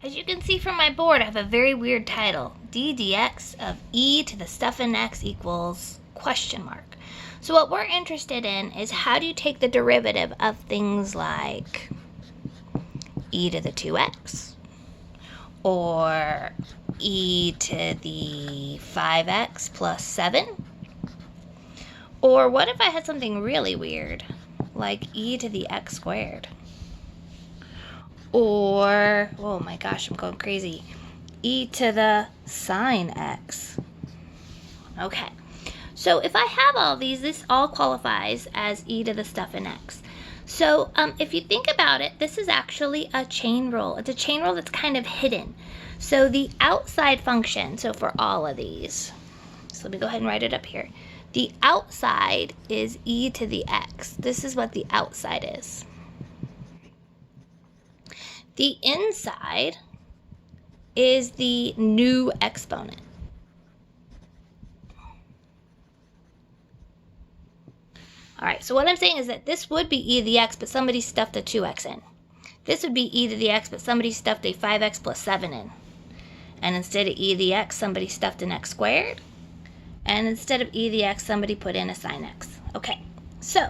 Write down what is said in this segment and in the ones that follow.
As you can see from my board, I have a very weird title. d dx of e to the stuff in x equals question mark. So what we're interested in is how do you take the derivative of things like e to the 2x or e to the 5x plus 7? Or what if I had something really weird, like e to the x squared? Or, oh my gosh, I'm going crazy, e to the sine x. Okay, so if I have all these, this all qualifies as e to the stuff in x. So if you think about it, this is actually a chain rule. It's a chain rule that's kind of hidden. So the outside function, so for all of these, so let me go ahead and write it up here. The outside is e to the x. This is what the outside is. The inside is the new exponent. All right, so what I'm saying is that this would be e to the x, but somebody stuffed a 2x in. This would be e to the x, but somebody stuffed a 5x plus 7 in. And instead of e to the x, somebody stuffed an x squared. And instead of e to the x, somebody put in a sine x. Okay, so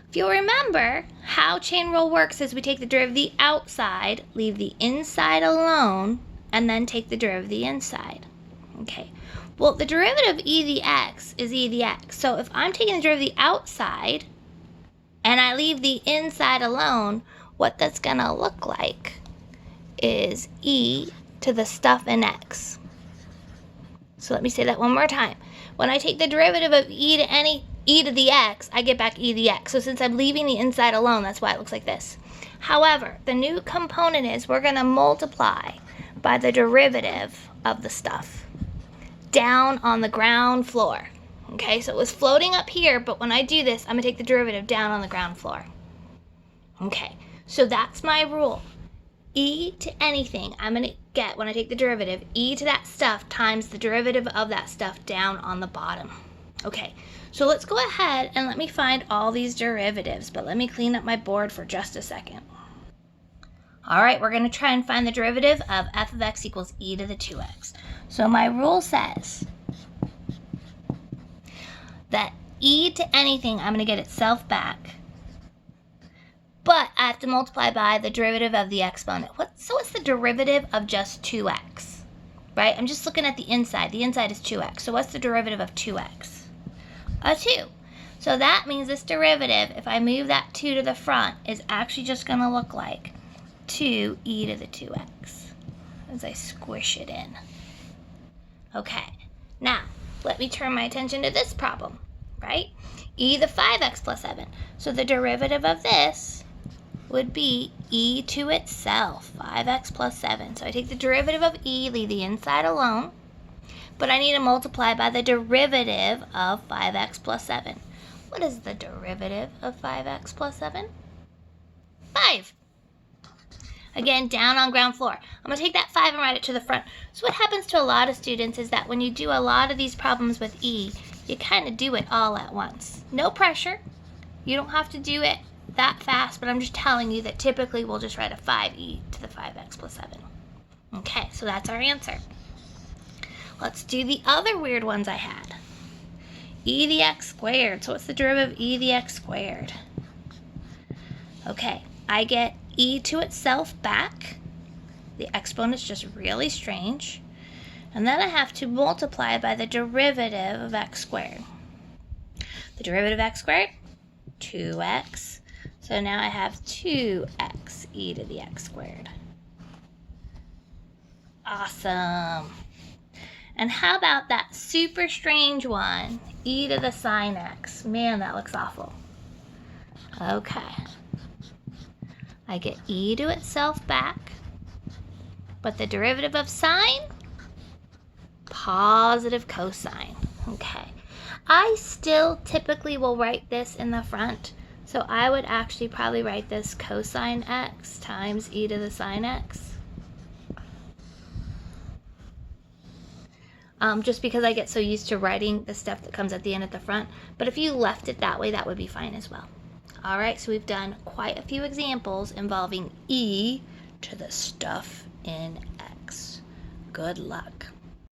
if you'll remember, how chain rule works is we take the derivative of the outside, leave the inside alone, and then take the derivative of the inside. Okay, well, the derivative of e to the x is e to the x. So if I'm taking the derivative of the outside, and I leave the inside alone, what that's going to look like is e to the stuff in x. So let me say that one more time. When I take the derivative of e to the x, I get back e to the x. So since I'm leaving the inside alone, that's why it looks like this. However, the new component is we're going to multiply by the derivative of the stuff down on the ground floor. Okay, so it was floating up here, but when I do this, I'm going to take the derivative down on the ground floor. Okay, so that's my rule. E to anything, I'm going to get, when I take the derivative, e to that stuff times the derivative of that stuff down on the bottom. Okay, so let's go ahead and let me find all these derivatives, but let me clean up my board for just a second. All right, we're going to try and find the derivative of f of x equals e to the 2x. So my rule says that e to anything, I'm going to get itself back. But I have to multiply by the derivative of the exponent. So what's the derivative of just 2x? Right? I'm just looking at the inside. The inside is 2x. So what's the derivative of 2x? A 2. So that means this derivative, if I move that 2 to the front, is actually just going to look like 2e to the 2x as I squish it in. Okay. Now, let me turn my attention to this problem, right? E to the 5x plus 7. So the derivative of this would be e to itself, 5x plus 7. So I take the derivative of e, leave the inside alone, but I need to multiply by the derivative of 5x plus 7. What is the derivative of 5x plus 7? 5. Again, down on ground floor. I'm going to take that 5 and write it to the front. So what happens to a lot of students is that when you do a lot of these problems with e, you kind of do it all at once. No pressure. You don't have to do it that fast, but I'm just telling you that typically we'll just write a 5e to the 5x plus 7. Okay, so that's our answer. Let's do the other weird ones I had. E to the x squared. So what's the derivative of e to the x squared? Okay, I get e to itself back. The exponent's just really strange. And then I have to multiply by the derivative of x squared. The derivative of x squared, 2x. So now I have 2x e to the x squared. Awesome. And how about that super strange one, e to the sine x? Man, that looks awful. Okay. I get e to itself back, but the derivative of sine, positive cosine. Okay. I still typically will write this in the front, so I would actually probably write this cosine x times e to the sine x. Just because I get so used to writing the stuff that comes at the end at the front. But if you left it that way, that would be fine as well. All right, so we've done quite a few examples involving e to the stuff in x. Good luck.